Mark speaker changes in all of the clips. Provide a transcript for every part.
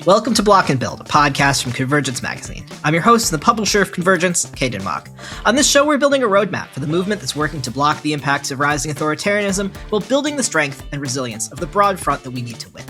Speaker 1: Welcome to Block and Build, a podcast from Convergence Magazine. I'm your host and the publisher of Convergence, Caden Mock. On this show, we're building a roadmap for the movement that's working to block the impacts of rising authoritarianism while building the strength and resilience of the broad front that we need to win.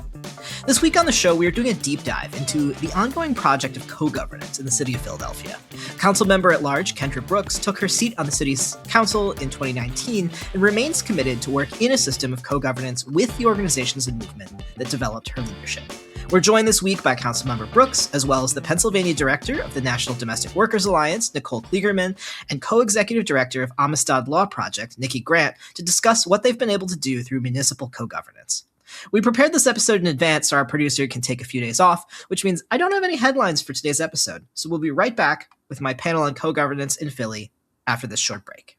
Speaker 1: This week on the show, we are doing a deep dive into the ongoing project of co-governance in the city of Philadelphia. Councilmember at Large Kendra Brooks took her seat on the city's council in 2019 and remains committed to work in a system of co-governance with the organizations and movement that developed her leadership. We're joined this week by Councilmember Brooks, as well as the Pennsylvania Director of the National Domestic Workers Alliance, Nicole Kligerman, and Co-Executive Director of Amistad Law Project, Nikki Grant, to discuss what they've been able to do through municipal co-governance. We prepared this episode in advance so our producer can take a few days off, which means I don't have any headlines for today's episode, so we'll be right back with my panel on co-governance in Philly after this short break.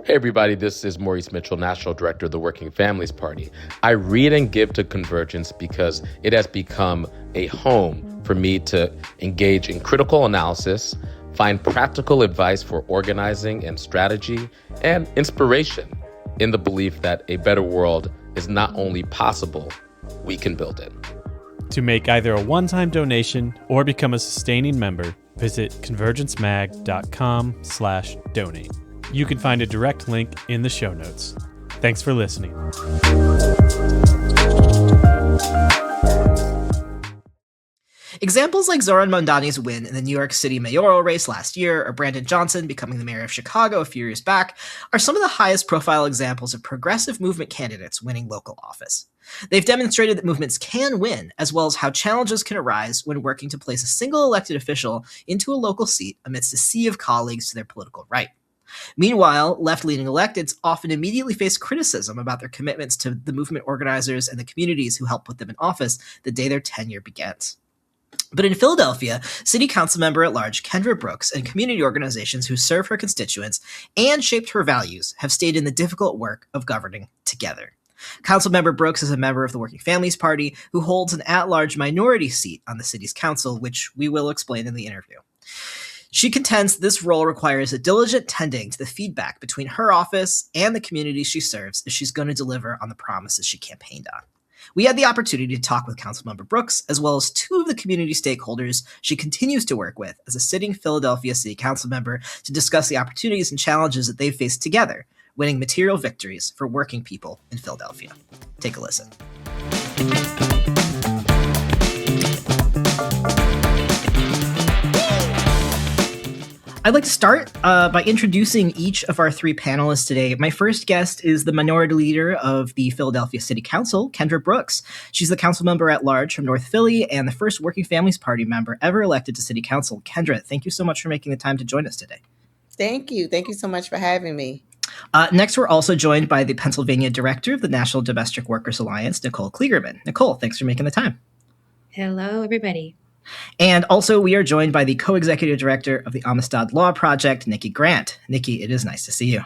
Speaker 2: Hey everybody, this is Maurice Mitchell, National Director of the Working Families Party. I read and give to Convergence because it has become a home for me to engage in critical analysis, find practical advice for organizing and strategy, and inspiration in the belief that a better world is not only possible, we can build it.
Speaker 3: To make either a one-time donation or become a sustaining member, visit convergencemag.com/donate. You can find a direct link in the show notes. Thanks for listening.
Speaker 1: Examples like Zohran Mamdani's win in the New York City Mayoral race last year, or Brandon Johnson becoming the mayor of Chicago a few years back, are some of the highest profile examples of progressive movement candidates winning local office. They've demonstrated that movements can win, as well as how challenges can arise when working to place a single elected official into a local seat amidst a sea of colleagues to their political right. Meanwhile, left-leaning electeds often immediately face criticism about their commitments to the movement organizers and the communities who helped put them in office the day their tenure begins. But in Philadelphia, City Councilmember at Large Kendra Brooks and community organizations who serve her constituents and shaped her values have stayed in the difficult work of governing together. Councilmember Brooks is a member of the Working Families Party who holds an at-large minority seat on the city's council, which we will explain in the interview. She contends this role requires a diligent tending to the feedback between her office and the community she serves if she's going to deliver on the promises she campaigned on. We had the opportunity to talk with Councilmember Brooks, as well as two of the community stakeholders she continues to work with as a sitting Philadelphia City Council member to discuss the opportunities and challenges that they've faced together, winning material victories for working people in Philadelphia. Take a listen. I'd like to start by introducing each of our three panelists today. My first guest is the minority leader of the Philadelphia City Council, Kendra Brooks. She's the council member at large from North Philly and the first Working Families Party member ever elected to City Council. Kendra, thank you so much for making the time to join us today.
Speaker 4: Thank you. Thank you so much for having me.
Speaker 1: Next, we're also joined by the Pennsylvania Director of the National Domestic Workers Alliance, Nicole Kligerman. Nicole, thanks for making the time.
Speaker 5: Hello, everybody.
Speaker 1: And also, we are joined by the co-executive director of the Amistad Law Project, Nikki Grant. Nikki, it is nice to see you.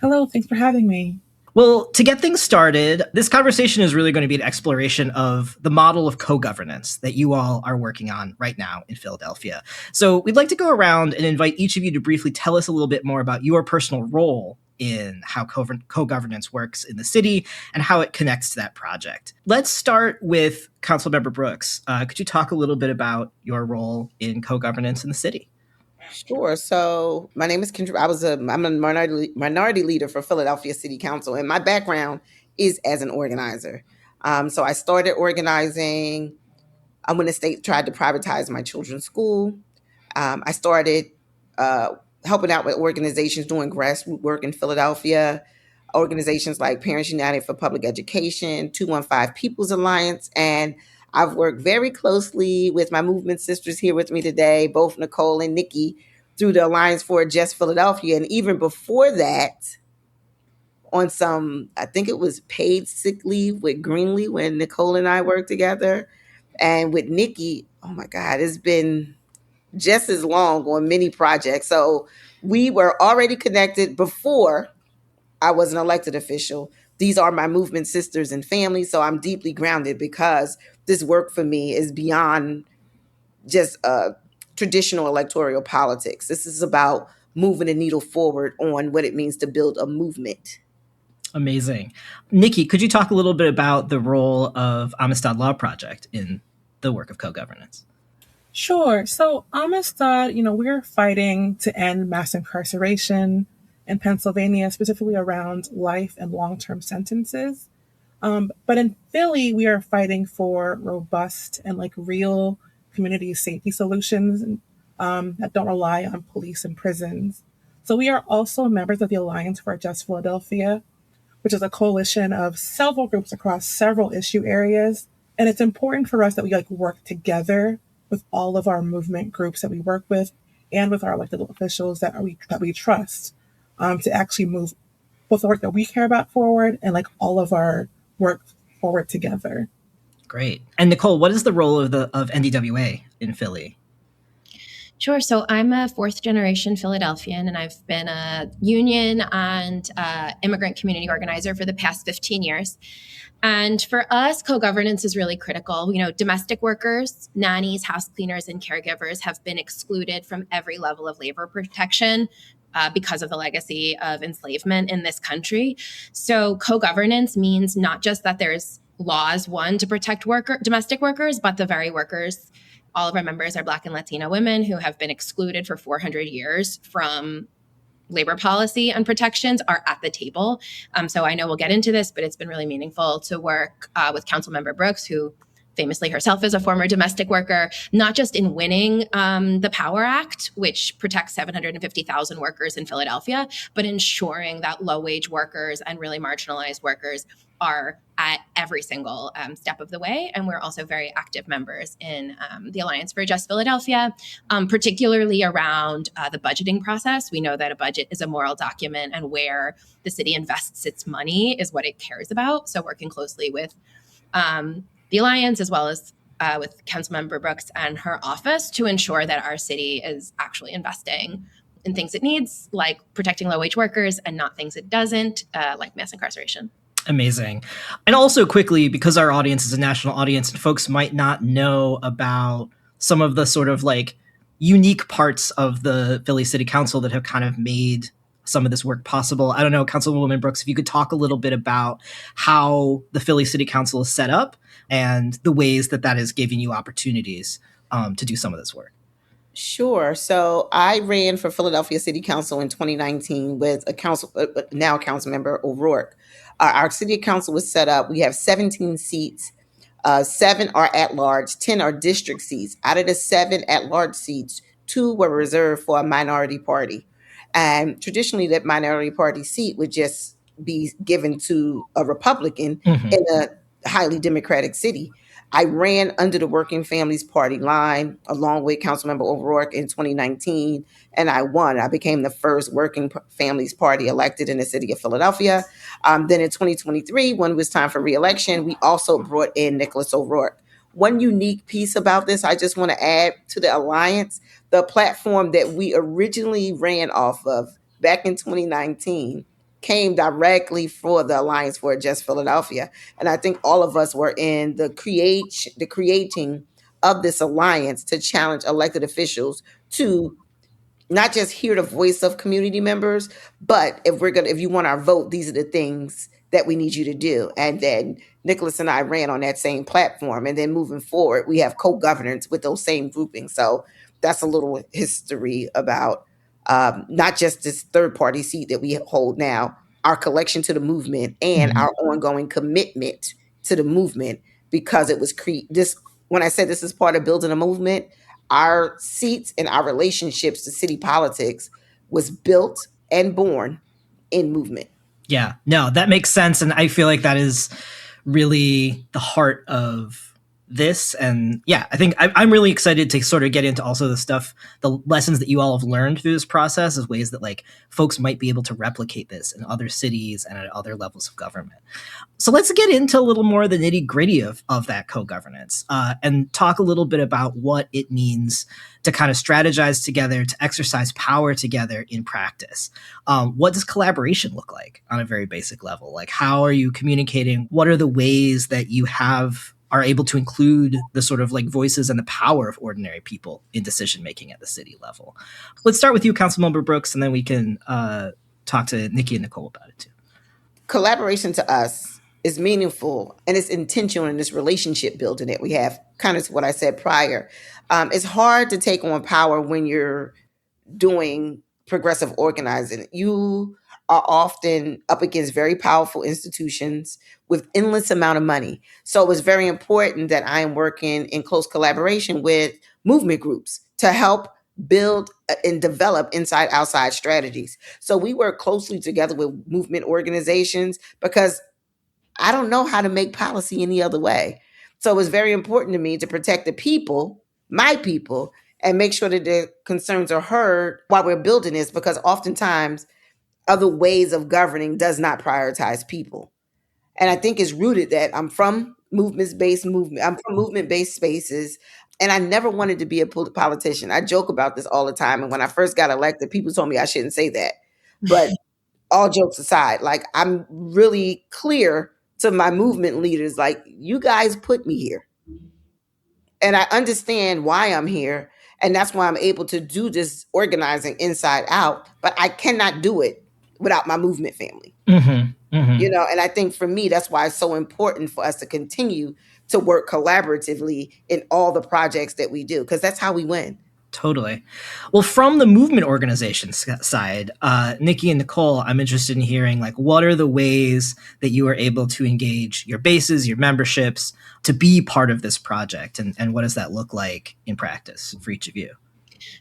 Speaker 6: Hello, thanks for having me.
Speaker 1: Well, to get things started, this conversation is really going to be an exploration of the model of co-governance that you all are working on right now in Philadelphia. So we'd like to go around and invite each of you to briefly tell us a little bit more about your personal role in how co-governance works in the city and how it connects to that project. Let's start with Councilmember Brooks. Could you talk a little bit about your role in co-governance in the city?
Speaker 4: Sure. So my name is Kendra. I'm a minority leader for Philadelphia City Council, and my background is as an organizer. So I started organizing when the state tried to privatize my children's school. I started helping out with organizations doing grassroots work in Philadelphia, organizations like Parents United for Public Education, 215 People's Alliance, and I've worked very closely with my movement sisters here with me today, both Nicole and Nikki, through the Alliance for a Just Philadelphia. And even before that, on some, I think it was paid sick leave with Greenlee when Nicole and I worked together. And with Nikki, oh my God, it's been just as long on many projects. So we were already connected before I was an elected official. These are my movement sisters and family. So I'm deeply grounded because this work for me is beyond just traditional electoral politics. This is about moving the needle forward on what it means to build a movement.
Speaker 1: Amazing. Nikki, could you talk a little bit about the role of Amistad Law Project in the work of co-governance?
Speaker 6: Sure. So, Amistad, we're fighting to end mass incarceration in Pennsylvania, specifically around life and long term sentences. But in Philly, we are fighting for robust and real community safety solutions that don't rely on police and prisons. So, we are also members of the Alliance for a Just Philadelphia, which is a coalition of several groups across several issue areas. And it's important for us that we work together with all of our movement groups that we work with and with our elected officials that we trust to actually move both the work that we care about forward and all of our work forward together.
Speaker 1: Great. And Nicole, what is the role of NDWA in Philly?
Speaker 5: Sure. So I'm a fourth generation Philadelphian, and I've been a union and immigrant community organizer for the past 15 years. And for us, co-governance is really critical. Domestic workers, nannies, house cleaners, and caregivers have been excluded from every level of labor protection because of the legacy of enslavement in this country. So co-governance means not just that there's laws, one, to protect domestic workers, but the very workers. All of our members are Black and Latina women who have been excluded for 400 years from labor policy and protections are at the table. So I know we'll get into this, but it's been really meaningful to work with Councilmember Brooks, who famously herself is a former domestic worker, not just in winning the Power Act, which protects 750,000 workers in Philadelphia, but ensuring that low-wage workers and really marginalized workers are at every single step of the way. And we're also very active members in the Alliance for a Just Philadelphia, particularly around the budgeting process. We know that a budget is a moral document, and where the city invests its money is what it cares about. So working closely with the Alliance, as well as with Councilmember Brooks and her office, to ensure that our city is actually investing in things it needs, like protecting low-wage workers, and not things it doesn't, like mass incarceration.
Speaker 1: Amazing. And also quickly, because our audience is a national audience and folks might not know about some of the sort of unique parts of the Philly City Council that have kind of made some of this work possible. I don't know, Councilwoman Brooks, if you could talk a little bit about how the Philly City Council is set up and the ways that is giving you opportunities to do some of this work.
Speaker 4: Sure. So I ran for Philadelphia City Council in 2019 with now council member O'Rourke. Our city council was set up. We have 17 seats. 7 are at large, 10 are district seats. Out of the 7 at large seats, 2 were reserved for a minority party. And traditionally, that minority party seat would just be given to a Republican in a highly Democratic city. I ran under the Working Families Party line along with Councilmember O'Rourke in 2019, and I won. I became the first Working Families Party elected in the city of Philadelphia. Then in 2023, when it was time for re-election, we also brought in Nicholas O'Rourke. One unique piece about this, I just want to add to the Alliance, the platform that we originally ran off of back in 2019 came directly for the Alliance for a Just Philadelphia. And I think all of us were in the creating of this alliance to challenge elected officials to not just hear the voice of community members, but if you want our vote, these are the things that we need you to do. And then Nicholas and I ran on that same platform. And then moving forward, we have co-governance with those same groupings. So that's a little history about not just this third party seat that we hold now, our collection to the movement and our ongoing commitment to the movement, because it was when I said this is part of building a movement, our seats and our relationships to city politics was built and born in movement.
Speaker 1: Yeah, no, that makes sense. And I feel like that is really the heart of this. And yeah, I think I'm really excited to sort of get into also the lessons that you all have learned through this process as ways that folks might be able to replicate this in other cities and at other levels of government. So let's get into a little more of the nitty gritty of that co-governance and talk a little bit about what it means to kind of strategize together, to exercise power together in practice. What does collaboration look like on a very basic level? How are you communicating? What are the ways that you are able to include the sort of voices and the power of ordinary people in decision making at the city level? Let's start with you, Councilmember Brooks, and then we can talk to Nikki and Nicole about it too.
Speaker 4: collaboration to us is meaningful and it's intentional in this relationship building that we have, kind of what I said prior. It's hard to take on power when you're doing progressive organizing. You are often up against very powerful institutions with endless amount of money. So it's very important that I am working in close collaboration with movement groups to help build and develop inside outside strategies. So we work closely together with movement organizations because I don't know how to make policy any other way. So it's very important to me to protect the people, my people, and make sure that their concerns are heard while we're building this, because oftentimes other ways of governing does not prioritize people. And I think it's rooted that I'm from I'm from movement-based spaces, and I never wanted to be a politician. I joke about this all the time. And when I first got elected, people told me I shouldn't say that. But all jokes aside, like, I'm really clear to my movement leaders, like, you guys put me here. And I understand why I'm here. And that's why I'm able to do this organizing inside out. But I cannot do it without my movement family. And I think for me, that's why it's so important for us to continue to work collaboratively in all the projects that we do, because that's how we win.
Speaker 1: Totally. Well, from the movement organization side, Nikki and Nicole, I'm interested in hearing, like, what are the ways that you are able to engage your bases, your memberships, to be part of this project, and what does that look like in practice for each of you?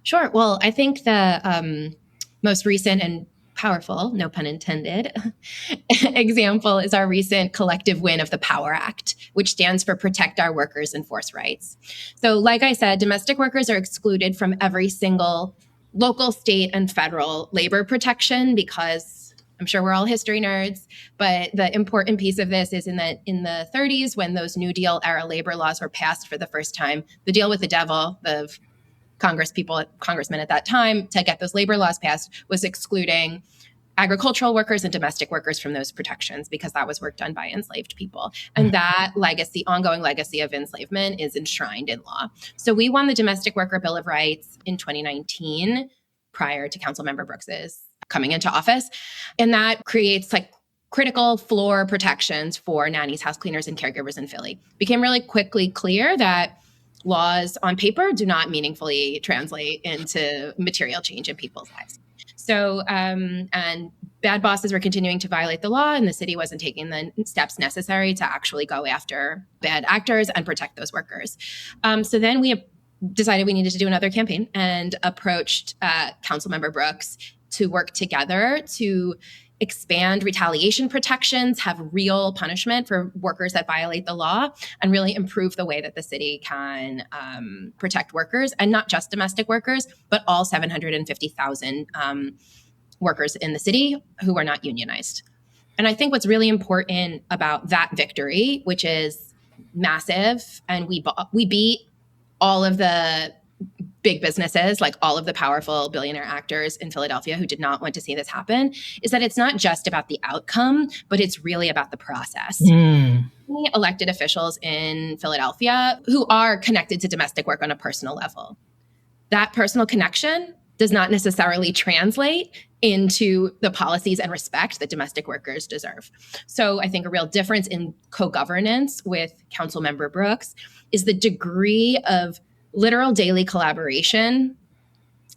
Speaker 5: Sure. Well, I think the most recent and powerful, no pun intended, example is our recent collective win of the POWER Act, which stands for Protect Our Workers, Enforce Rights. So, like I said, domestic workers are excluded from every single local, state, and federal labor protection because I'm sure we're all history nerds, but the important piece of this is in the 30s, when those New Deal era labor laws were passed for the first time, the deal with the devil, the congressmen at that time, to get those labor laws passed was excluding agricultural workers and domestic workers from those protections because that was work done by enslaved people. And that legacy, ongoing legacy of enslavement, is enshrined in law. So we won the Domestic Worker Bill of Rights in 2019, prior to Councilmember Brooks's coming into office. And that creates like critical floor protections for nannies, house cleaners, and caregivers in Philly. It became really quickly clear that laws on paper do not meaningfully translate into material change in people's lives. So, and bad bosses were continuing to violate the law, and the city wasn't taking the steps necessary to actually go after bad actors and protect those workers. So then we decided we needed to do another campaign and approached Councilmember Brooks to work together to expand retaliation protections, have real punishment for workers that violate the law, and really improve the way that the city can protect workers, and not just domestic workers, but all 750,000 workers in the city who are not unionized. And I think what's really important about that victory, which is massive, and we beat all of the big businesses, like all of the powerful billionaire actors in Philadelphia who did not want to see this happen, is that it's not just about the outcome, but it's really about the process. Elected officials in Philadelphia who are connected to domestic work on a personal level. That personal connection does not necessarily translate into the policies and respect that domestic workers deserve. So I think a real difference in co-governance with Councilmember Brooks is the degree of literal daily collaboration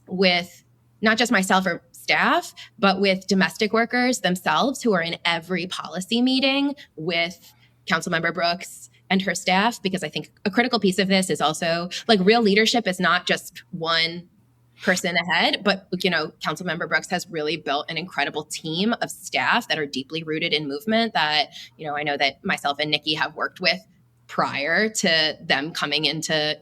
Speaker 5: with not just myself or staff, but with domestic workers themselves who are in every policy meeting with Councilmember Brooks and her staff, because I think a critical piece of this is also, like, real leadership is not just one person ahead, but, Councilmember Brooks has really built an incredible team of staff that are deeply rooted in movement that, I know that myself and Nikki have worked with prior to them coming into,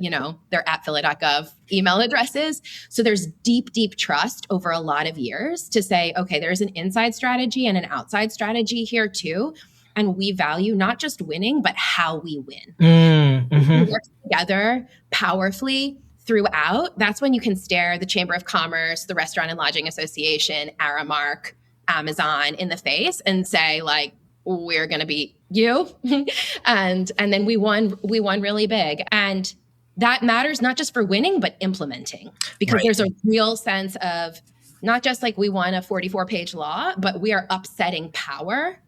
Speaker 5: their @philly.gov email addresses. So there's deep, deep trust over a lot of years to say, okay, there's an inside strategy and an outside strategy here too. And we value not just winning, but how we win. We work together powerfully throughout. That's when you can stare the Chamber of Commerce, the Restaurant and Lodging Association, Aramark, Amazon in the face and say, like, we're going to beat you. and then we won really big. And that matters not just for winning, but implementing, because there's a real sense of not just like we won a 44-page law, but we are upsetting power.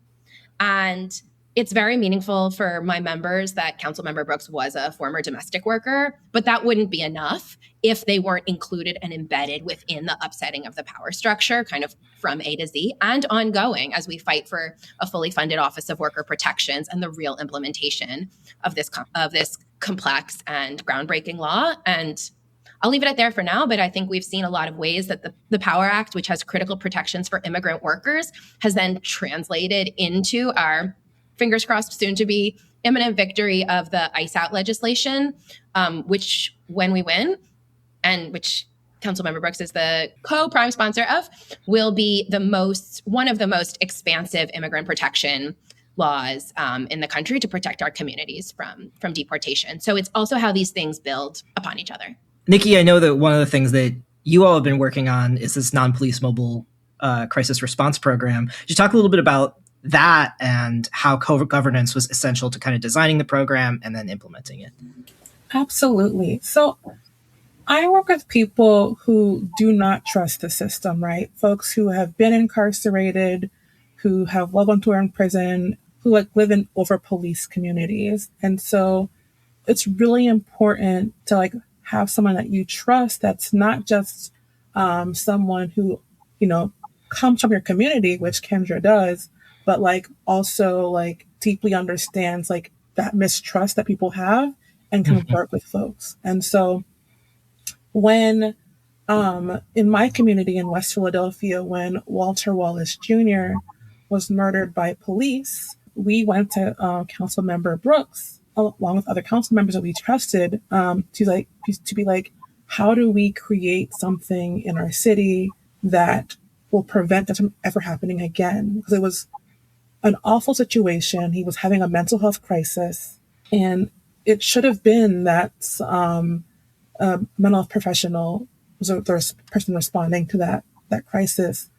Speaker 5: And it's very meaningful for my members that Councilmember Brooks was a former domestic worker, but that wouldn't be enough if they weren't included and embedded within the upsetting of the power structure, kind of from A to Z, and ongoing as we fight for a fully funded Office of Worker Protections and the real implementation of this complex and groundbreaking law. And I'll leave it at there for now, but I think we've seen a lot of ways that the Power Act, which has critical protections for immigrant workers, has then translated into our, fingers crossed, soon to be imminent victory of the ICE Out legislation, which, when we win, and which Councilmember Brooks is the co-prime sponsor of, will be one of the most expansive immigrant protection laws in the country to protect our communities from deportation. So it's also how these things build upon each other.
Speaker 1: Nikki, I know that one of the things that you all have been working on is this non-police mobile crisis response program. Could you talk a little bit about that and how co-governance was essential to kind of designing the program and then implementing it?
Speaker 6: Absolutely. So I work with people who do not trust the system, right? Folks who have been incarcerated, who have loved ones who are in prison, who live in over police communities. And so it's really important to have someone that you trust that's not just someone who, comes from your community, which Kendra does, but also deeply understands that mistrust that people have and can work with folks. And so when in my community in West Philadelphia, when Walter Wallace Jr. was murdered by police, we went to Councilmember Brooks along with other council members that we trusted to be like, how do we create something in our city that will prevent this from ever happening again? Because it was an awful situation. He was having a mental health crisis, and it should have been that a mental health professional was the person responding to that crisis.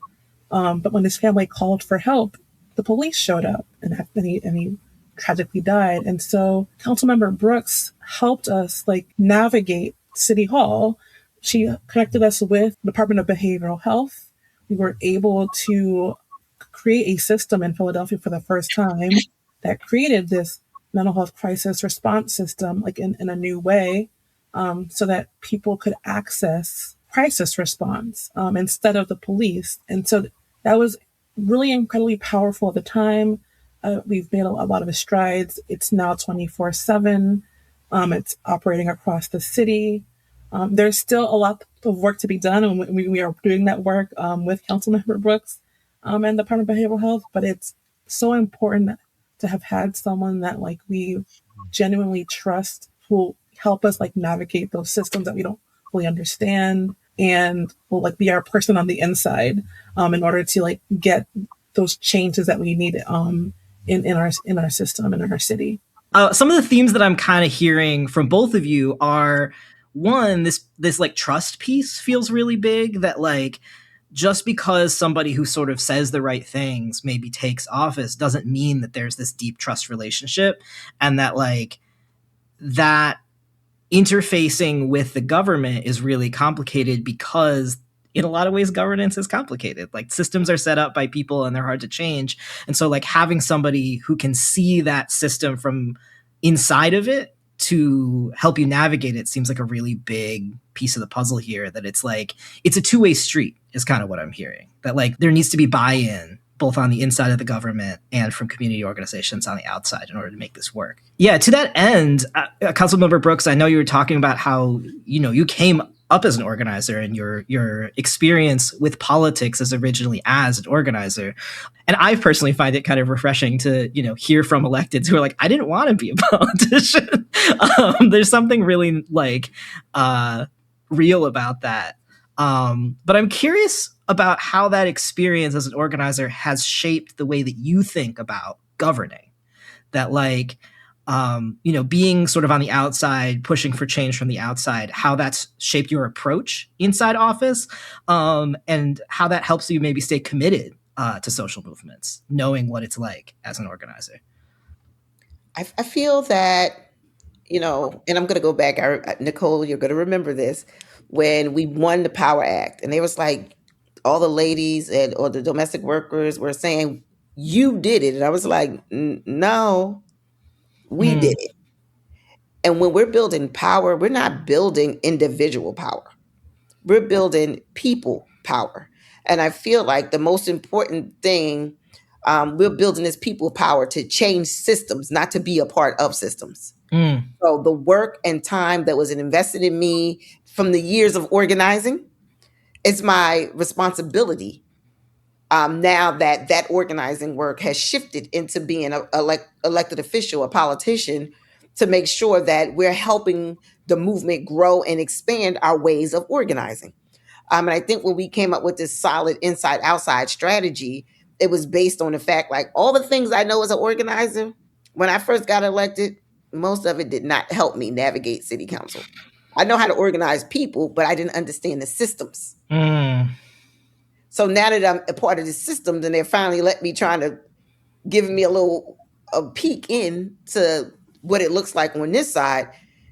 Speaker 6: But when his family called for help, the police showed up, and he tragically died. And so Councilmember Brooks helped us navigate City Hall. She connected us with the Department of Behavioral Health. We were able to create a system in Philadelphia for the first time that created this mental health crisis response system in a new way, so that people could access crisis response instead of the police. And so that was really incredibly powerful at the time. We've made a lot of strides. It's now 24/7. It's operating across the city. There's still a lot of work to be done, and we are doing that work with Councilmember Brooks and the Department of Behavioral Health. But it's so important to have had someone that we genuinely trust who will help us navigate those systems that we don't fully understand, and will be our person on the inside in order to get those changes that we need in our system and in our city.
Speaker 1: Some of the themes that I'm kind of hearing from both of you are, one, this trust piece feels really big, that just because somebody who sort of says the right things maybe takes office doesn't mean that there's this deep trust relationship, and that that interfacing with the government is really complicated because in a lot of ways governance is complicated. Systems are set up by people and they're hard to change. And so having somebody who can see that system from inside of it to help you navigate it seems like a really big piece of the puzzle here, that it's a two-way street is kind of what I'm hearing. That there needs to be buy-in both on the inside of the government and from community organizations on the outside in order to make this work. Yeah, to that end, Councilmember Brooks, I know you were talking about how, you came up as an organizer and your experience with politics is originally as an organizer. And I personally find it kind of refreshing to, hear from electeds who are I didn't want to be a politician. There's something really real about that. But I'm curious about how that experience as an organizer has shaped the way that you think about governing. That being sort of on the outside, pushing for change from the outside, how that's shaped your approach inside office, and how that helps you maybe stay committed to social movements, knowing what it's like as an organizer.
Speaker 4: I feel that, and I'm going to go back. Nicole, you're going to remember this, when we won the Power Act, and there was all the ladies or the domestic workers were saying, you did it. And I was like, no, we did it. And when we're building power, we're not building individual power. We're building people power. And I feel like the most important thing we're building is people power to change systems, not to be a part of systems. So the work and time that was invested in me from the years of organizing, it's my responsibility now that that organizing work has shifted into being a elected official, a politician, to make sure that we're helping the movement grow and expand our ways of organizing. And I think when we came up with this solid inside outside strategy, it was based on the fact like all the things I know as an organizer, when I first got elected, most of it did not help me navigate city council. I know how to organize people, but I didn't understand the systems. So now that I'm a part of the system, then they're finally let me trying to give me a peek into what it looks like on this side.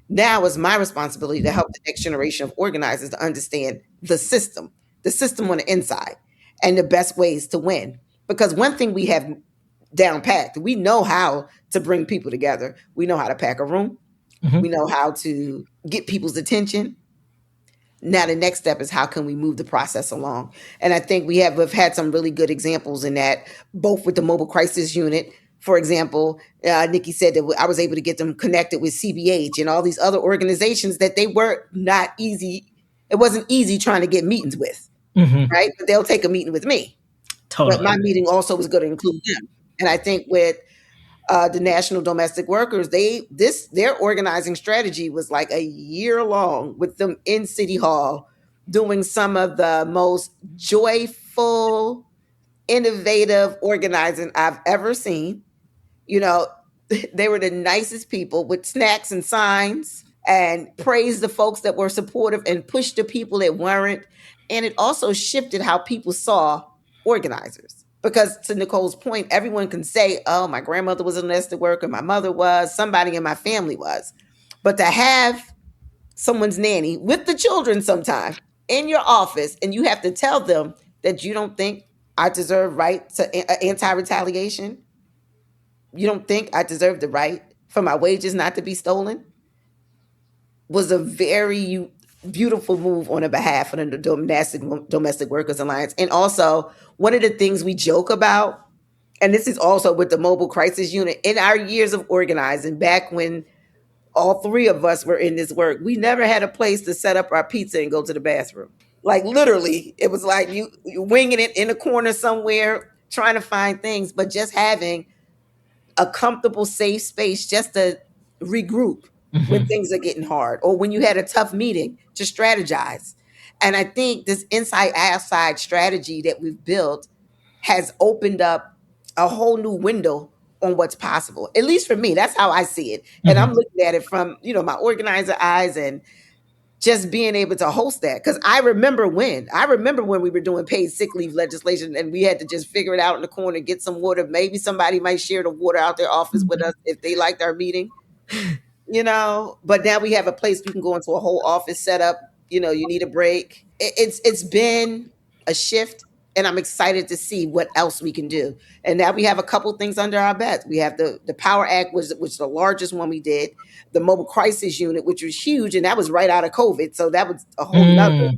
Speaker 4: Now it's my responsibility to help the next generation of organizers to understand the system on the inside, and the best ways to win. Because one thing we have down packed, we know how to bring people together. We know how to pack a room. We know how to get people's attention. Now the next step is how can we move the process along? And I think we've had some really good examples in that, both with the mobile crisis unit. For example, Nikki said that I was able to get them connected with CBH and all these other organizations that they were not easy. It wasn't easy trying to get meetings with, right? But they'll take a meeting with me.
Speaker 1: Totally.
Speaker 4: But my meeting also was going to include them. And I think with the National Domestic Workers, their organizing strategy was like a year long with them in City Hall doing some of the most joyful, innovative organizing I've ever seen. You know, they were the nicest people with snacks and signs and praised the folks that were supportive and pushed the people that weren't. And it also shifted how people saw organizers. Because to Nicole's point, everyone can say, oh, my grandmother was a domestic worker, my mother was, somebody in my family was. But to have someone's nanny with the children sometime in your office, and you have to tell them that you don't think I deserve right to anti-retaliation, you don't think I deserve the right for my wages not to be stolen, was a very beautiful move on the behalf of the Domestic Workers Alliance. And also, one of the things we joke about, and this is also with the mobile crisis unit, in our years of organizing, back when all three of us were in this work, we never had a place to set up our pizza and go to the bathroom. Like literally, it was like you winging it in a corner somewhere, trying to find things, but just having a comfortable, safe space just to regroup when things are getting hard or when you had a tough meeting to strategize. And I think this inside outside strategy that we've built has opened up a whole new window on what's possible. At least for me, that's how I see it. And I'm looking at it from, my organizer eyes and just being able to host that. Because I remember when we were doing paid sick leave legislation and we had to just figure it out in the corner, get some water. Maybe somebody might share the water out their office with us if they liked our meeting, but now we have a place you can go into a whole office setup. You need a break. It's been a shift, and I'm excited to see what else we can do. And now we have a couple things under our belt. We have the Power Act, which was the largest one we did, the Mobile Crisis Unit, which was huge, and that was right out of COVID. So that was a whole nother.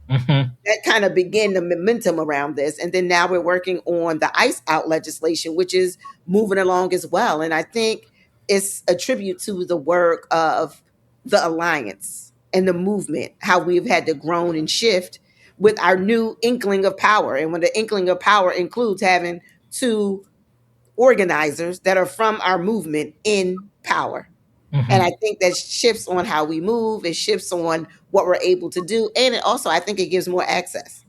Speaker 4: That kind of began the momentum around this. And then now we're working on the ICE out legislation, which is moving along as well. And I think it's a tribute to the work of the Alliance and the movement, how we've had to grow and shift with our new inkling of power. And when the inkling of power includes having two organizers that are from our movement in power. And I think that shifts on how we move, it shifts on what we're able to do. And it also, I think it gives more access.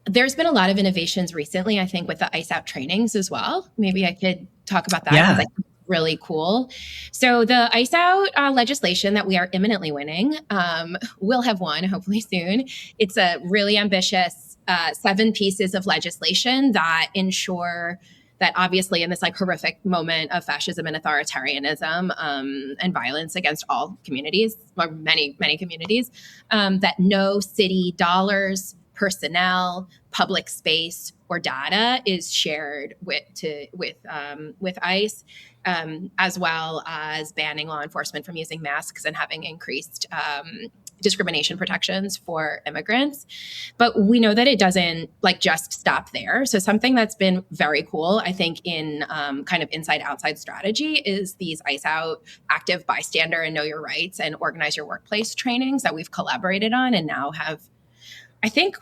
Speaker 5: There's been a lot of innovations recently, I think, with the ICE out trainings as well. Maybe I could talk about that.
Speaker 1: Yeah.
Speaker 5: Really cool. So the ICE out legislation that we are imminently winning, will have won hopefully soon. It's a really ambitious 7 pieces of legislation that ensure that obviously in this horrific moment of fascism and authoritarianism and violence against all communities, or many communities, that no city dollars, personnel, public space, or data is shared with ICE, as well as banning law enforcement from using masks and having increased discrimination protections for immigrants. But we know that it doesn't just stop there. So something that's been very cool, I think, in kind of inside-outside strategy is these ICE Out active bystander and know your rights and organize your workplace trainings that we've collaborated on and now have, I think,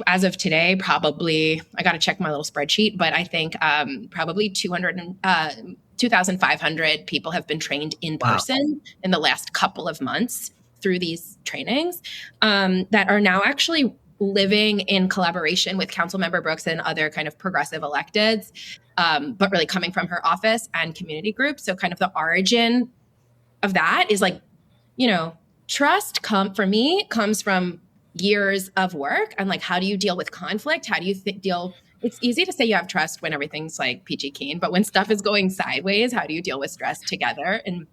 Speaker 5: as of today, probably, I got to check my little spreadsheet, but I think probably 2,500 people have been trained in person in the last couple of months through these trainings that are now actually living in collaboration with Councilmember Brooks and other kind of progressive electeds, but really coming from her office and community groups. So kind of the origin of that is trust for me comes from years of work and how do you deal with conflict? How do you deal? It's easy to say you have trust when everything's peachy keen, but when stuff is going sideways, how do you deal with stress together? And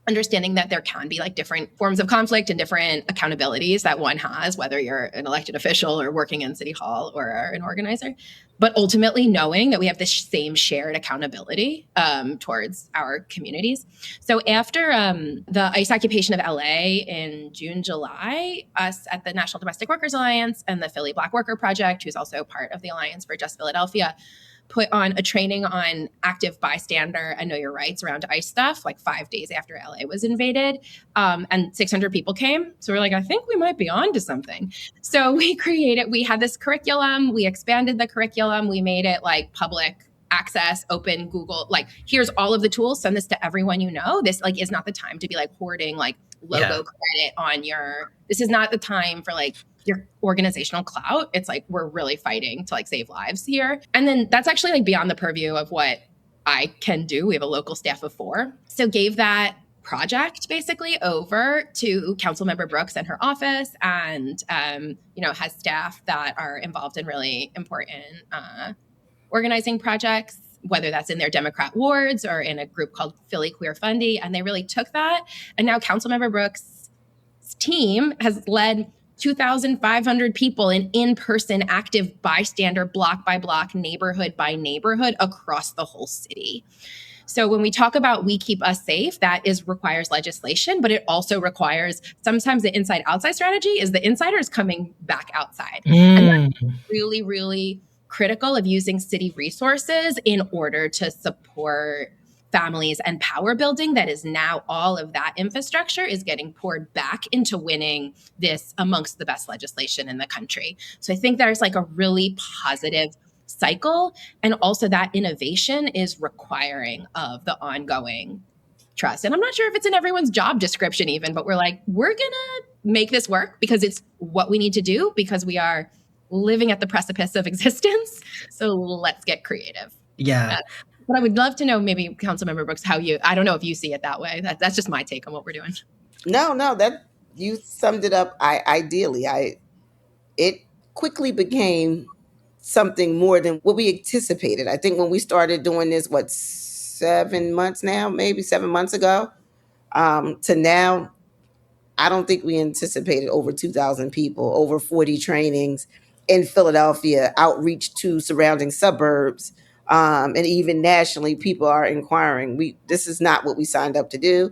Speaker 5: understanding that there can be different forms of conflict and different accountabilities that one has, whether you're an elected official or working in City Hall or an organizer, but ultimately knowing that we have this same shared accountability towards our communities. So after the ICE occupation of LA in June, July, us at the National Domestic Workers Alliance and the Philly Black Worker Project, who's also part of the Alliance for Just Philadelphia, put on a training on active bystander and know your rights around ICE stuff 5 days after LA was invaded. And 600 people came. So we're I think we might be on to something. So we had this curriculum, we expanded the curriculum, we made it public access, open Google, here's all of the tools, send this to everyone you know. This is not the time to be hoarding logo credit on this is not the time for your organizational clout. It's we're really fighting to save lives here. And then that's actually beyond the purview of what I can do. We have a local staff of 4. So gave that project basically over to Councilmember Brooks and her office and, has staff that are involved in really important organizing projects, whether that's in their Democrat wards or in a group called Philly Queer Fundy. And they really took that. And now Councilmember Brooks' team has led 2,500 people in-person active bystander, block by block, neighborhood by neighborhood across the whole city. So when we talk about We Keep Us Safe, that requires legislation, but it also requires sometimes the inside-outside strategy is the insiders coming back outside. And that's really, really critical of using city resources in order to support families and power building. That is now all of that infrastructure is getting poured back into winning this amongst the best legislation in the country. So I think there's a really positive cycle. And also that innovation is requiring of the ongoing trust. And I'm not sure if it's in everyone's job description even, but we're we're going to make this work because it's what we need to do because we are living at the precipice of existence. So let's get creative.
Speaker 1: Yeah.
Speaker 5: But I would love to know maybe Councilmember Brooks, I don't know if you see it that way. That's just my take on what we're doing.
Speaker 4: No, that you summed it up ideally. It quickly became something more than what we anticipated. I think when we started doing this, 7 months now, maybe 7 months ago, to now, I don't think we anticipated over 2,000 people, over 40 trainings in Philadelphia, outreach to surrounding suburbs, and even nationally, people are inquiring. This is not what we signed up to do,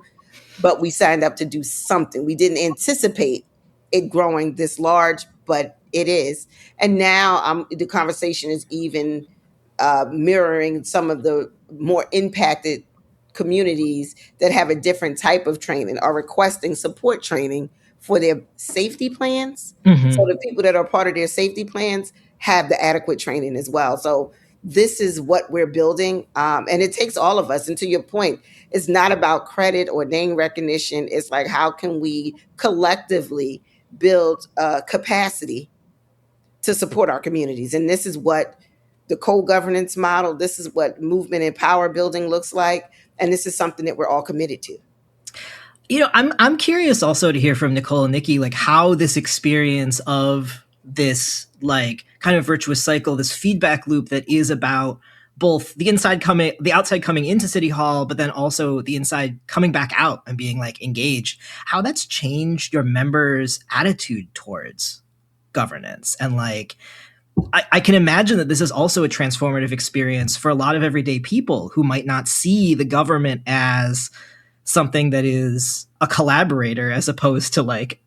Speaker 4: but we signed up to do something. We didn't anticipate it growing this large, but it is. And now the conversation is even mirroring some of the more impacted communities that have a different type of training are requesting support training for their safety plans.
Speaker 1: Mm-hmm.
Speaker 4: So the people that are part of their safety plans have the adequate training as well. So this is what we're building. And it takes all of us. And to your point, it's not about credit or name recognition. It's how can we collectively build capacity to support our communities? And this is what the co-governance model, this is what movement and power building looks like. And this is something that we're all committed to.
Speaker 1: I'm curious also to hear from Nicole and Nikki, how this experience of this kind of virtuous cycle, this feedback loop that is about both the outside coming into City Hall, but then also the inside coming back out and being engaged, how that's changed your members' attitude towards governance. And like, I can imagine that this is also a transformative experience for a lot of everyday people who might not see the government as something that is a collaborator as opposed to like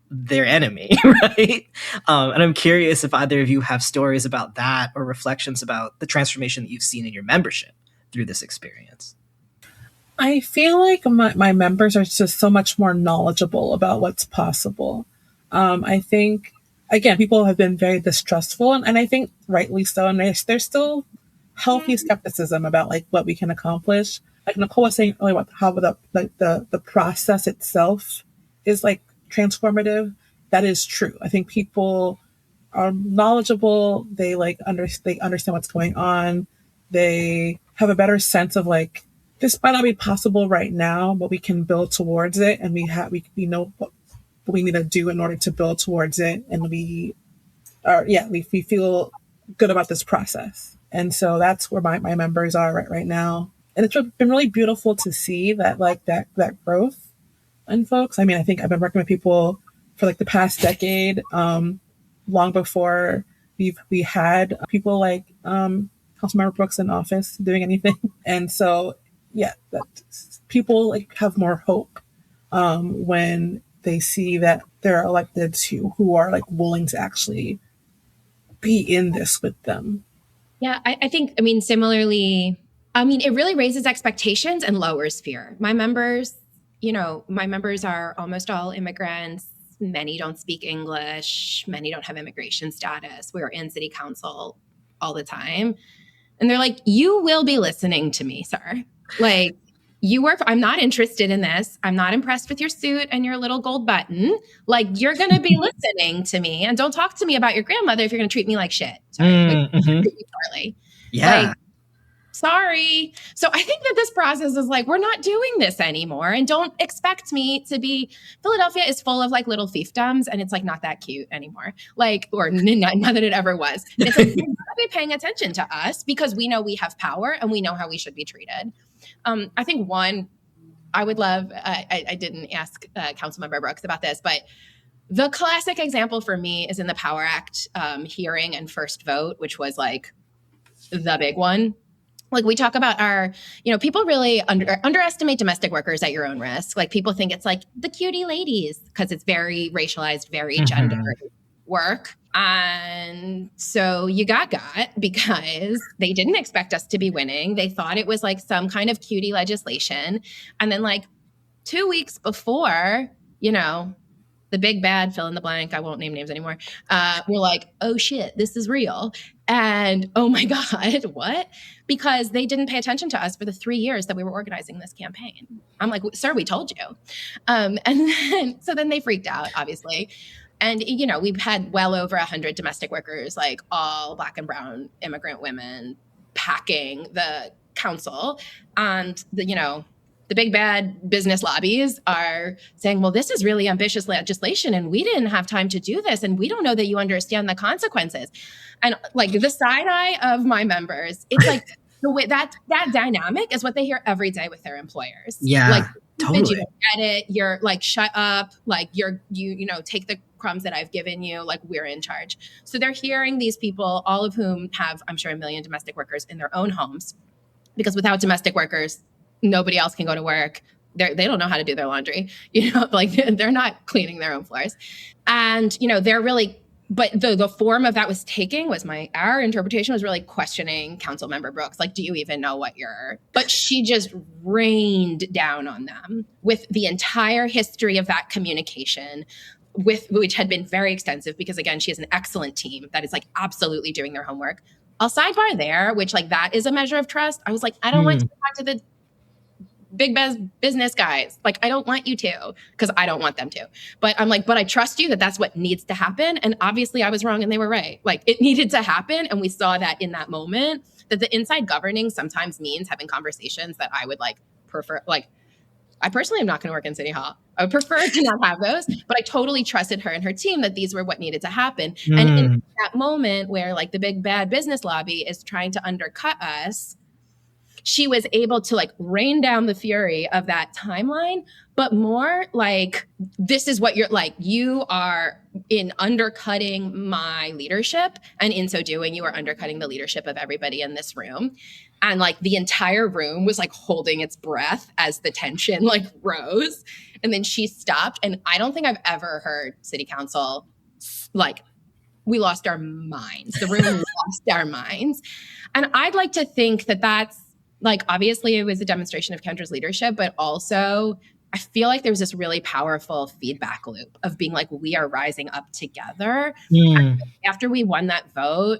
Speaker 1: their enemy, right? And I'm curious if either of you have stories about that or reflections about the transformation that you've seen in your membership through this experience.
Speaker 6: I feel like my members are just so much more knowledgeable about what's possible. I think, again, people have been very distrustful, and I think rightly so. And there's still healthy skepticism about like what we can accomplish. Like Nicole was saying earlier about how the process itself is like transformative. That is true. I think people are knowledgeable. They like they understand what's going on. They have a better sense of like, this might not be possible right now, but we can build towards it, and we know what we need to do in order to build towards it, and we feel good about this process. And so that's where my members are right now, and it's been really beautiful to see that like that growth in folks. I mean, I think I've been working with people for like the past decade, long before we had people like Councilmember Brooks in office doing anything, and so. Yeah, that people like have more hope when they see that there are electeds who are like willing to actually be in this with them.
Speaker 5: Yeah, I think, I mean, similarly, I mean, it really raises expectations and lowers fear. My members are almost all immigrants. Many don't speak English. Many don't have immigration status. We're in city council all the time. And they're like, you will be listening to me, sir. Like, I'm not interested in this. I'm not impressed with your suit and your little gold button. Like, you're going to be listening to me, and don't talk to me about your grandmother if you're going to treat me like shit. Sorry. Poorly.
Speaker 1: Yeah.
Speaker 5: Like, sorry. So I think that this process is like, we're not doing this anymore, and don't expect me to be. Philadelphia is full of like little fiefdoms, and it's like not that cute anymore. Like, or not that it ever was. It's like, you're gotta be paying attention to us because we know we have power and we know how we should be treated. I think I would love, I didn't ask Councilmember Brooks about this, but the classic example for me is in the Power Act hearing and first vote, which was like the big one. Like, we talk about people really underestimate domestic workers at your own risk. Like, people think it's like the cutie ladies because it's very racialized, very gendered work. And so you got because they didn't expect us to be winning. They thought it was like some kind of cutie legislation. And then like 2 weeks before, the big bad fill in the blank, I won't name names anymore. We're like, oh shit, this is real. And oh my God, what? Because they didn't pay attention to us for the 3 years that we were organizing this campaign. I'm like, sir, we told you. And then they freaked out, obviously. And, we've had well over 100 domestic workers, like all Black and brown immigrant women, packing the council. And the big bad business lobbies are saying, well, this is really ambitious legislation, and we didn't have time to do this, and we don't know that you understand the consequences. And like the side eye of my members, it's like the way that dynamic is what they hear every day with their employers.
Speaker 1: Yeah,
Speaker 5: like,
Speaker 1: totally.
Speaker 5: You get it. You're like, shut up. Like, you take the crumbs that I've given you. Like, we're in charge. So they're hearing these people, all of whom have, I'm sure, 1 million domestic workers in their own homes, because without domestic workers, nobody else can go to work. They don't know how to do their laundry, like they're not cleaning their own floors. And, they're really, but the form of that was taking was our interpretation was really questioning Councilmember Brooks. Like, do you even know but she just rained down on them with the entire history of that communication, which had been very extensive, because again, she has an excellent team that is like absolutely doing their homework. I'll sidebar there, which like that is a measure of trust. I was like, I don't want to talk to the big business guys. Like, I don't want you to, because I don't want them to. But I'm like, but I trust you that that's what needs to happen. And obviously I was wrong and they were right. Like, it needed to happen. And we saw that in that moment, that the inside governing sometimes means having conversations that I would like prefer. Like, I personally am not going to work in City Hall. I would prefer to not have those, but I totally trusted her and her team that these were what needed to happen. And in that moment where like the big bad business lobby is trying to undercut us, she was able to like rain down the fury of that timeline, but more like, this is what you're like, you are in undercutting my leadership, and in so doing, you are undercutting the leadership of everybody in this room. And like the entire room was like holding its breath as the tension like rose. And then she stopped. And I don't think I've ever heard city council like, we lost our minds. The room lost our minds. And I'd like to think that that's like, obviously it was a demonstration of Kendra's leadership, but also I feel like there's this really powerful feedback loop of being like, we are rising up together. After we won that vote,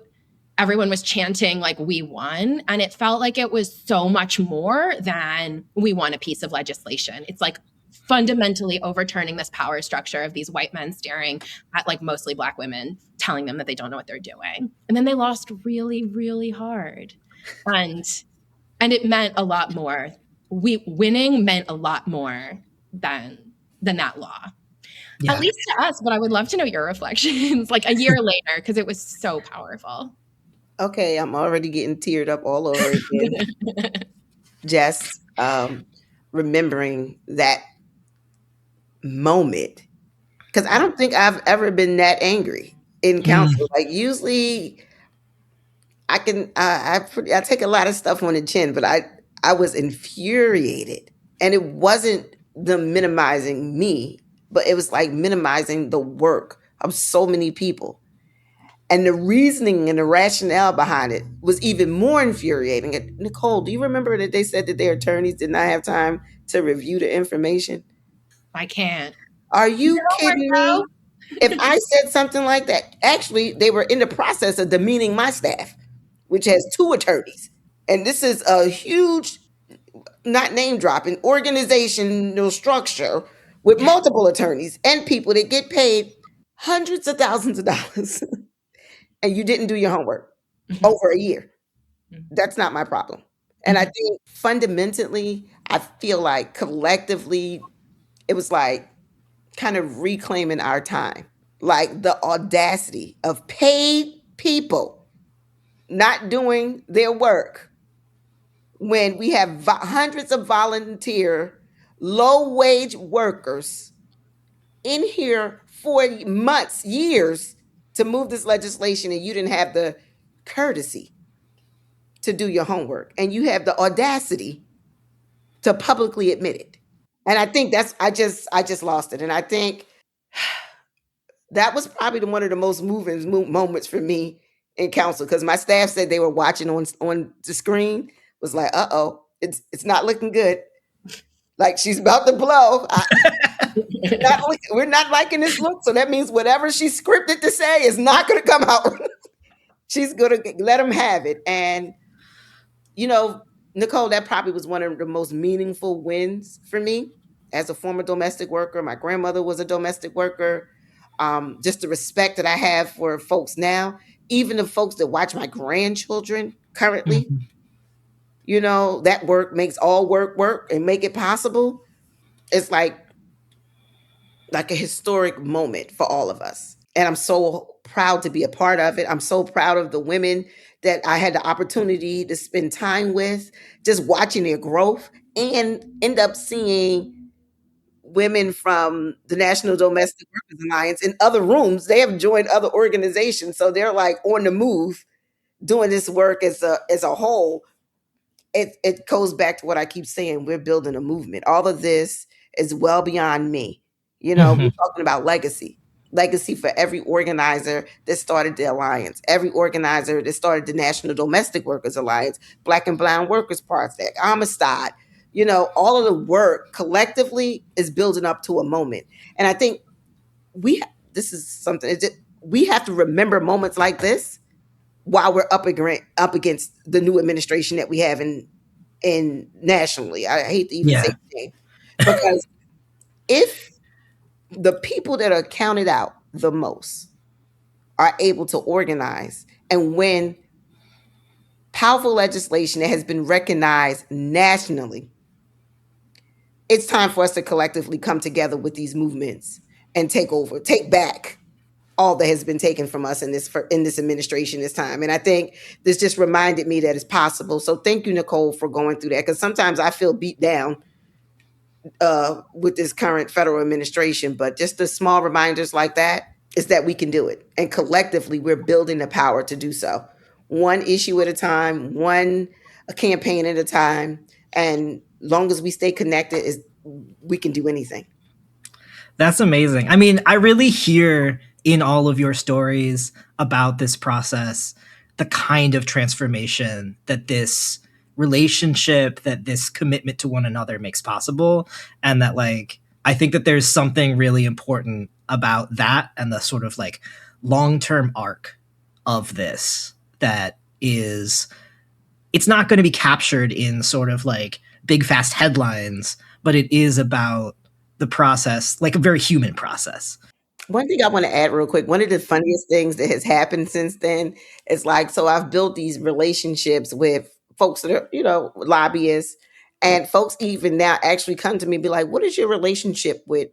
Speaker 5: everyone was chanting like we won. And it felt like it was so much more than we won a piece of legislation. It's like fundamentally overturning this power structure of these white men staring at like mostly Black women, telling them that they don't know what they're doing. And then they lost really, really hard. And it meant a lot more. Winning meant a lot more than that law.
Speaker 1: Yeah.
Speaker 5: At least to us, but I would love to know your reflections like a year later, because it was so powerful.
Speaker 4: Okay, I'm already getting teared up all over again. Just remembering that moment, because I don't think I've ever been that angry in council. Like usually, I can I take a lot of stuff on the chin, but I was infuriated, and it wasn't them minimizing me, but it was like minimizing the work of so many people. And the reasoning and the rationale behind it was even more infuriating. And Nicole, do you remember that they said that their attorneys did not have time to review the information?
Speaker 5: I can't.
Speaker 4: Are you kidding me? If I said something like that, actually, they were in the process of demeaning my staff, which has 2 attorneys. And this is a huge, not name dropping, organizational structure with multiple attorneys and people that get paid hundreds of thousands of dollars. And you didn't do your homework over a year. That's not my problem. And I think fundamentally, I feel like collectively, it was like kind of reclaiming our time. Like the audacity of paid people not doing their work when we have hundreds of volunteer, low wage workers in here for months, years to move this legislation, and you didn't have the courtesy to do your homework, and you have the audacity to publicly admit it. And I think that's I just lost it. And I think that was probably one of the most moving moments for me in council, because my staff said they were watching on the screen, was like, uh-oh, it's not looking good. Like she's about to blow. We're not liking this look. So that means whatever she's scripted to say is not going to come out. She's going to let them have it. And, you know, Nicole, that probably was one of the most meaningful wins for me as a former domestic worker. My grandmother was a domestic worker. Just the respect that I have for folks now, even the folks that watch my grandchildren currently, you know, that work makes all work and make it possible. It's like a historic moment for all of us. And I'm so proud to be a part of it. I'm so proud of the women that I had the opportunity to spend time with, just watching their growth, and end up seeing women from the National Domestic Workers Alliance in other rooms. They have joined other organizations. So they're like on the move doing this work as a whole. It goes back to what I keep saying. We're building a movement. All of this is well beyond me. You know, we're talking about legacy for every organizer that started the alliance, every organizer that started the National Domestic Workers Alliance, Black and Brown Workers Project, Amistad. You know, all of the work collectively is building up to a moment. And I think this is something, we have to remember moments like this while we're up against the new administration that we have in nationally. I hate to even say the name, because if the people that are counted out the most are able to organize and win powerful legislation that has been recognized nationally, it's time for us to collectively come together with these movements and take back all that has been taken from us in this administration this time. And I think this just reminded me that it's possible. So thank you, Nicole, for going through that, because sometimes I feel beat down with this current federal administration. But just the small reminders like that is that we can do it, and collectively we're building the power to do so, one issue at a time, one campaign at a time. And long as we stay connected, is we can do anything.
Speaker 1: That's amazing. I mean, I really hear in all of your stories about this process the kind of transformation that this relationship, that this commitment to one another makes possible. And that, like, I think that there's something really important about that and the sort of like long-term arc of this that is, it's not going to be captured in sort of like big fast headlines, but it is about the process, like a very human process.
Speaker 4: One thing I want to add real quick, one of the funniest things that has happened since then is like, so I've built these relationships with folks that are, lobbyists, and folks even now actually come to me and be like, what is your relationship with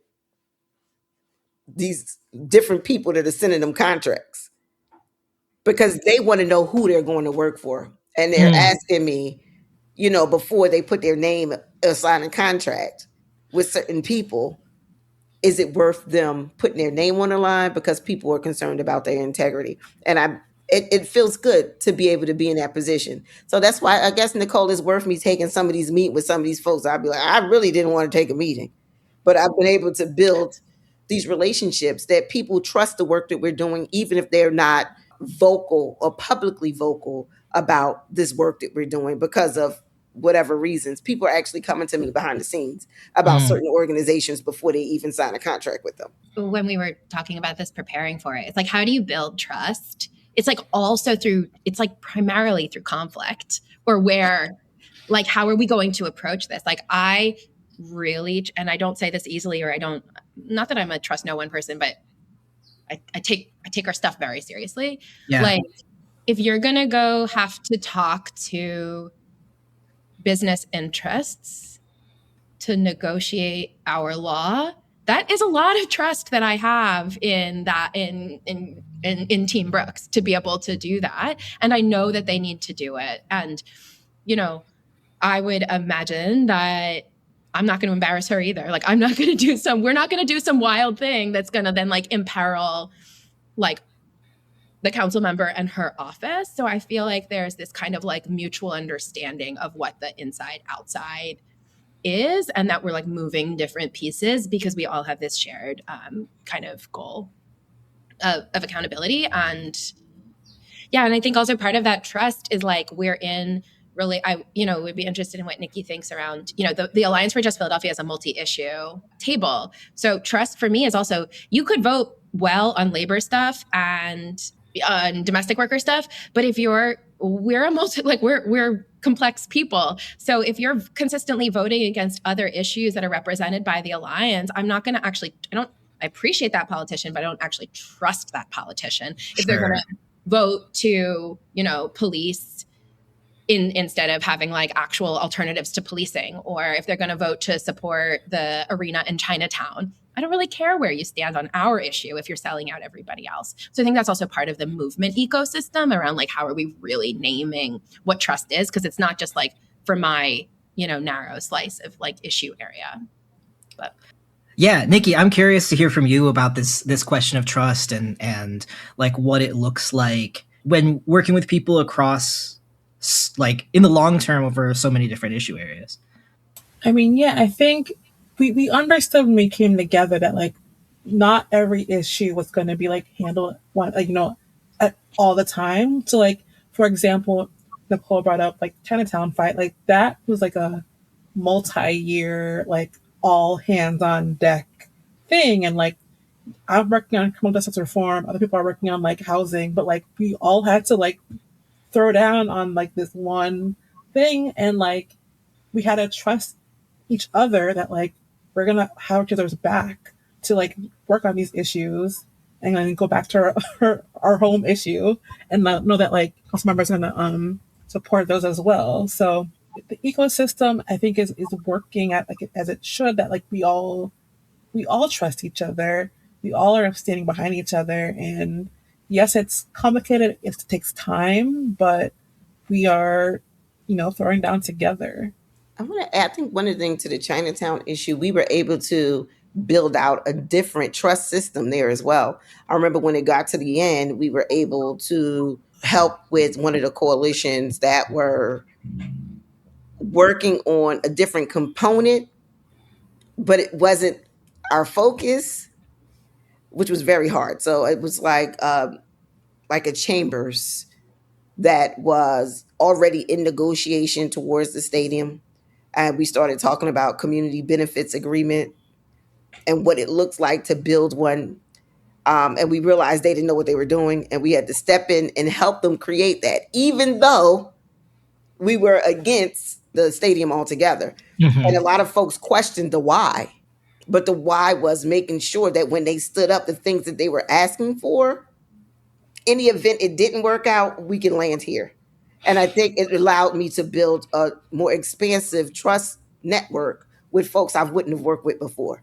Speaker 4: these different people that are sending them contracts? Because they want to know who they're going to work for. And they're asking me, before they put their name or sign a contract with certain people, is it worth them putting their name on the line, because people are concerned about their integrity? And it feels good to be able to be in that position. So that's why I guess, Nicole, is worth me taking some of these meetings with some of these folks. I'd be like, I really didn't want to take a meeting, but I've been able to build these relationships that people trust the work that we're doing, even if they're not vocal or publicly vocal about this work that we're doing because of whatever reasons. People are actually coming to me behind the scenes about certain organizations before they even sign a contract with them.
Speaker 5: When we were talking about this, preparing for it, it's like, how do you build trust? It's like also it's like primarily through conflict, or where, like, how are we going to approach this? Like, I really, and I don't say this easily, or not that I'm a trust no one person, but I take our stuff very seriously.
Speaker 1: Yeah.
Speaker 5: Like, if you're going to have to talk to business interests to negotiate our law, that is a lot of trust that I have in Team Brooks to be able to do that. And I know that they need to do it. And, I would imagine that I'm not going to embarrass her either. Like, we're not going to do some wild thing that's going to then like imperil like the council member and her office. So I feel like there's this kind of like mutual understanding of what the inside outside is, and that we're like moving different pieces because we all have this shared kind of goal of accountability. And I think also part of that trust is like, we're in really, would be interested in what Nikki thinks around, the Alliance for Just Philadelphia is a multi-issue table. So trust for me is also, you could vote well on labor stuff and on domestic worker stuff, but if we're complex people. So if you're consistently voting against other issues that are represented by the Alliance, I'm not going to I appreciate that politician, but I don't actually trust that politician. If they're going to vote to, police instead of having like actual alternatives to policing, or if they're going to vote to support the arena in Chinatown. I don't really care where you stand on our issue if you're selling out everybody else. So I think that's also part of the movement ecosystem around like, how are we really naming what trust is? Because it's not just like for my, narrow slice of like issue area. But
Speaker 1: yeah, Nikki, I'm curious to hear from you about this question of trust and like what it looks like when working with people across, like, in the long term over so many different issue areas.
Speaker 6: I mean, yeah, I think we understood when we came together that like not every issue was going to be like handled all the time. So like, for example, Nicole brought up like Chinatown fight, like that was like a multi-year, like all hands on deck thing. And like, I'm working on criminal justice reform, other people are working on like housing, but like we all had to like throw down on like this one thing, and like we had to trust each other that like we're gonna have each other's back to like work on these issues, and then go back to our home issue, and know that like council members are gonna support those as well. So the ecosystem, I think, is working at like as it should, that like we all trust each other, we all are standing behind each other. And yes, it's complicated, it takes time, but we are, throwing down together.
Speaker 4: I want to add, I think one of the things to the Chinatown issue, we were able to build out a different trust system there as well. I remember when it got to the end, we were able to help with one of the coalitions that were working on a different component, but it wasn't our focus, which was very hard. So it was like a chambers that was already in negotiation towards the stadium. And we started talking about community benefits agreement and what it looks like to build one. And we realized they didn't know what they were doing. And we had to step in and help them create that, even though we were against the stadium altogether. And a lot of folks questioned the why. But the why was making sure that when they stood up the things that they were asking for, in the event it didn't work out, we can land here. And I think it allowed me to build a more expansive trust network with folks I wouldn't have worked with before.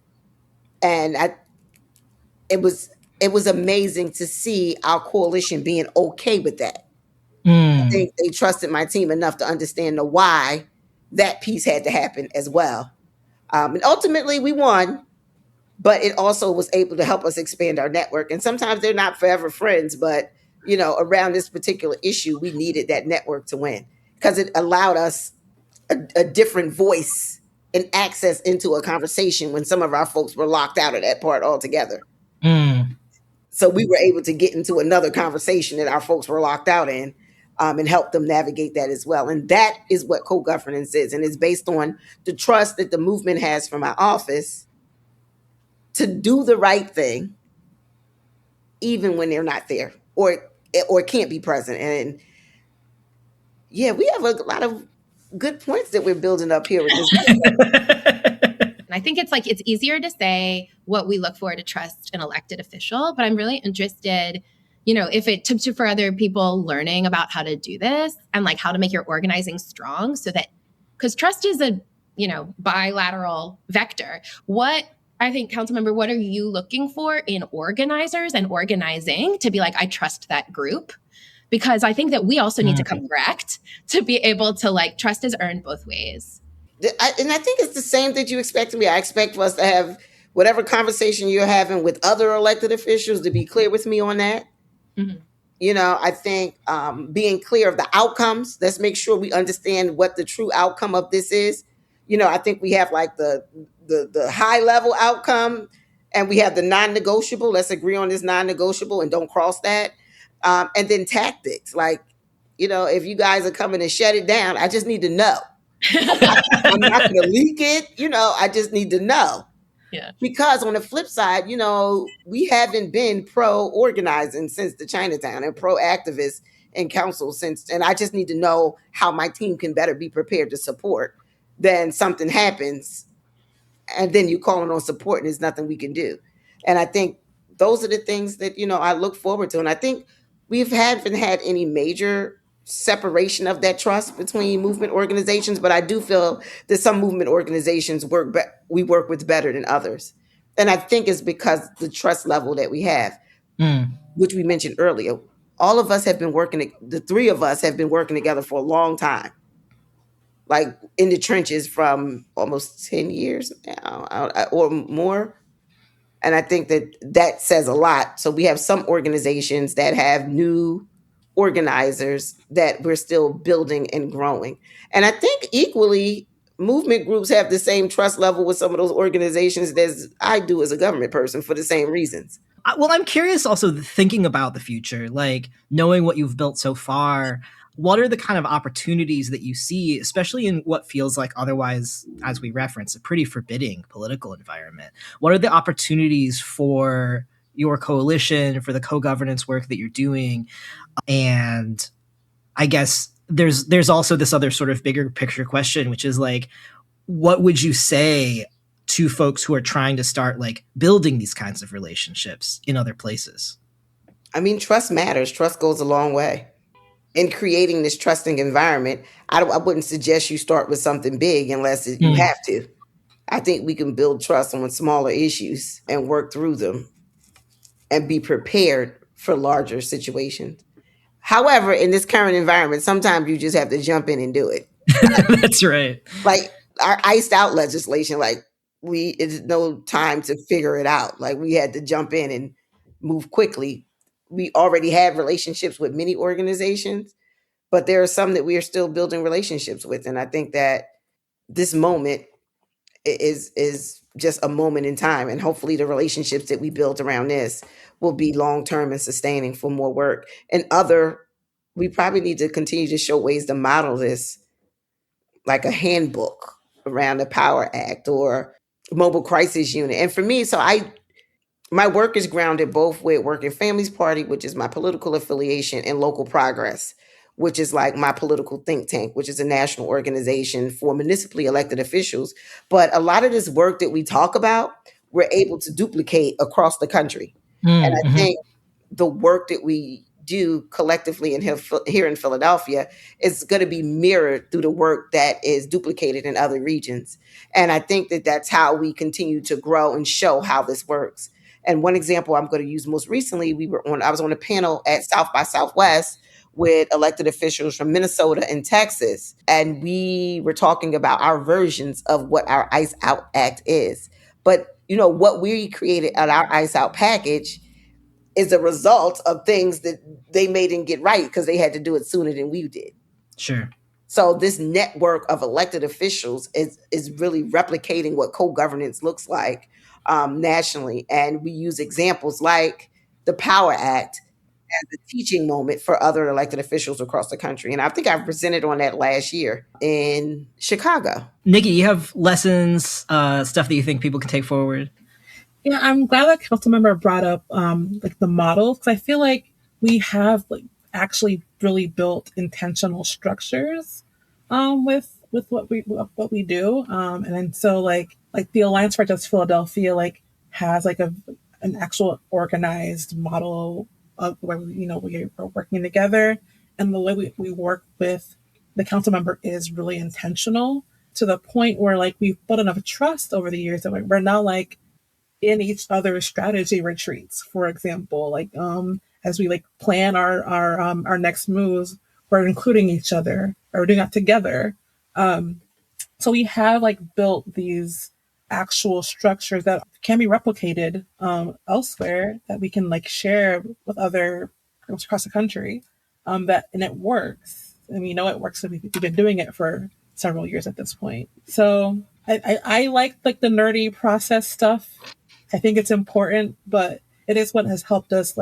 Speaker 4: And it was amazing to see our coalition being okay with that. I think they trusted my team enough to understand the why that piece had to happen as well. And ultimately we won, but it also was able to help us expand our network. And sometimes they're not forever friends, but around this particular issue, we needed that network to win because it allowed us a different voice and access into a conversation when some of our folks were locked out of that part altogether. So we were able to get into another conversation that our folks were locked out in, and help them navigate that as well. And that is what co-governance is. And it's based on the trust that the movement has for my office to do the right thing, even when they're not there or can't be present. And yeah, we have a lot of good points that we're building up here with this.
Speaker 5: And I think it's easier to say what we look for to trust an elected official, but I'm really interested, if it took for other people learning about how to do this and like how to make your organizing strong so that, because trust is a, bilateral vector. I think, Councilmember, what are you looking for in organizers and organizing to be like, I trust that group? Because I think that we also need to come correct to be able to trust is earned both ways.
Speaker 4: And I think it's the same that you expect of me. I expect us to have whatever conversation you're having with other elected officials to be clear with me on that. I think being clear of the outcomes, let's make sure we understand what the true outcome of this is. I think we have the high level outcome and we have the non-negotiable. Let's agree on this non-negotiable and don't cross that. And then tactics, if you guys are coming to shut it down, I just need to know. I'm not going to leak it. I just need to know.
Speaker 5: Yeah.
Speaker 4: Because on the flip side, we haven't been pro-organizing since the Chinatown and pro-activists in council since, and I just need to know how my team can better be prepared to support. Then something happens and then you're calling on support and there's nothing we can do. And I think those are the things that, I look forward to. And I think we haven't had any major separation of that trust between movement organizations, but I do feel that some movement organizations we work with better than others. And I think it's because the trust level that we have, which we mentioned earlier, all of us have been working, the three of us have been working together for a long time, like in the trenches from almost 10 years now or more. And I think that says a lot. So we have some organizations that have new organizers that we're still building and growing. And I think equally, movement groups have the same trust level with some of those organizations as I do as a government person for the same reasons.
Speaker 1: Well, I'm curious also thinking about the future, knowing what you've built so far. What are the kind of opportunities that you see, especially in what feels like otherwise, as we referenced, a pretty forbidding political environment? What are the opportunities for your coalition, for the co-governance work that you're doing? And I guess there's also this other sort of bigger picture question, which is what would you say to folks who are trying to start building these kinds of relationships in other places?
Speaker 4: I mean, trust matters. Trust goes a long way. In creating this trusting environment, I wouldn't suggest you start with something big unless you have to. I think we can build trust on smaller issues and work through them. and be prepared for larger situations. However, in this current environment, sometimes you just have to jump in and do it.
Speaker 1: That's right.
Speaker 4: Like our iced out legislation, like it's no time to figure it out. Like we had to jump in and move quickly. We already have relationships with many organizations, but there are some that we are still building relationships with. And I think that this moment is just a moment in time. And hopefully the relationships that we build around this will be long-term and sustaining for more work. And we probably need to continue to show ways to model this, like a handbook around the Power Act or mobile crisis unit. And for me, my work is grounded both with Working Families Party, which is my political affiliation, and Local Progress, which is like my political think tank, which is a national organization for municipally elected officials. But a lot of this work that we talk about, we're able to duplicate across the country. And I think the work that we do collectively here in Philadelphia is going to be mirrored through the work that is duplicated in other regions. And I think that that's how we continue to grow and show how this works. And one example I'm going to use most recently, I was on a panel at South by Southwest with elected officials from Minnesota and Texas. And we were talking about our versions of what our ICE Out Act is. But, what we created at our ICE Out package is a result of things that they didn't get right because they had to do it sooner than we did.
Speaker 1: Sure.
Speaker 4: So this network of elected officials is really replicating what co-governance looks like nationally. And we use examples like the Power Act as a teaching moment for other elected officials across the country. And I think I presented on that last year in Chicago.
Speaker 1: Nikki, you have lessons, stuff that you think people can take forward?
Speaker 6: Yeah, I'm glad that Councilmember brought up the model, because I feel like we have actually really built intentional structures with what we do, and then so like the Alliance for Just Philadelphia has an actual organized model of where we are working together, and the way we work with the council member is really intentional to the point where we've built enough trust over the years that we're now in each other's strategy retreats, for example, as we plan our next moves, we're including each other, or we're doing that together. So we have built these actual structures that can be replicated elsewhere, that we can share with other groups across the country. And it works. And we know it works. We've been doing it for several years at this point. So I like the nerdy process stuff. I think it's important, but it is what has helped us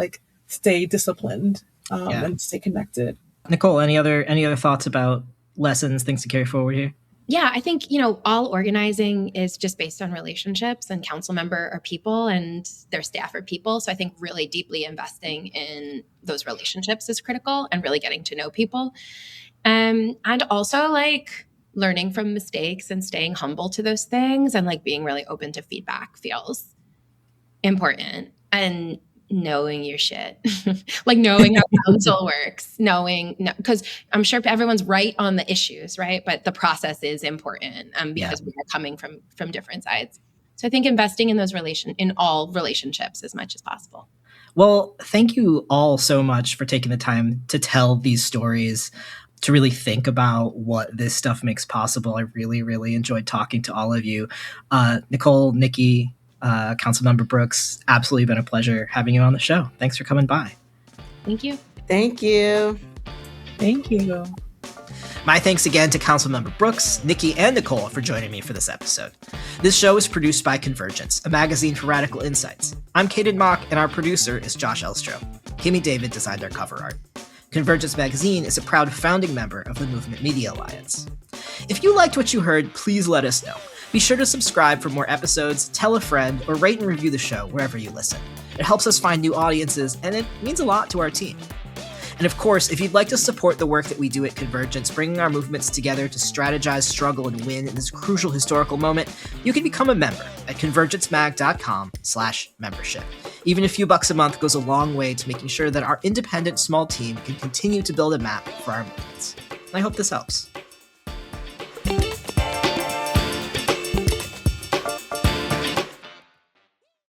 Speaker 6: stay disciplined and stay connected.
Speaker 1: Nicole, any other thoughts about lessons, things to carry forward here?
Speaker 5: Yeah, I think, all organizing is just based on relationships, and council member are people and their staff are people. So I think really deeply investing in those relationships is critical, and really getting to know people. And also learning from mistakes and staying humble to those things, and being really open to feedback feels important. And knowing your shit, knowing how council works, because I'm sure everyone's right on the issues, right? But the process is important because we are coming from different sides. So I think investing in those in all relationships as much as possible.
Speaker 1: Well, thank you all so much for taking the time to tell these stories, to really think about what this stuff makes possible. I really, really enjoyed talking to all of you. Nicole, Nikki, Councilmember Brooks, absolutely been a pleasure having you on the show. Thanks for coming by.
Speaker 5: Thank you.
Speaker 4: Thank you.
Speaker 6: Thank you.
Speaker 1: My thanks again to Councilmember Brooks, Nikki, and Nicole for joining me for this episode. This show is produced by Convergence, a magazine for radical insights. I'm Kaden Mock, and our producer is Josh Elstro. Kimmy David designed our cover art. Convergence Magazine is a proud founding member of the Movement Media Alliance. If you liked what you heard, please let us know. Be sure to subscribe for more episodes, tell a friend, or rate and review the show wherever you listen. It helps us find new audiences, and it means a lot to our team. And of course, if you'd like to support the work that we do at Convergence, bringing our movements together to strategize, struggle, and win in this crucial historical moment, you can become a member at convergencemag.com/membership. Even a few bucks a month goes a long way to making sure that our independent small team can continue to build a map for our movements. I hope this helps.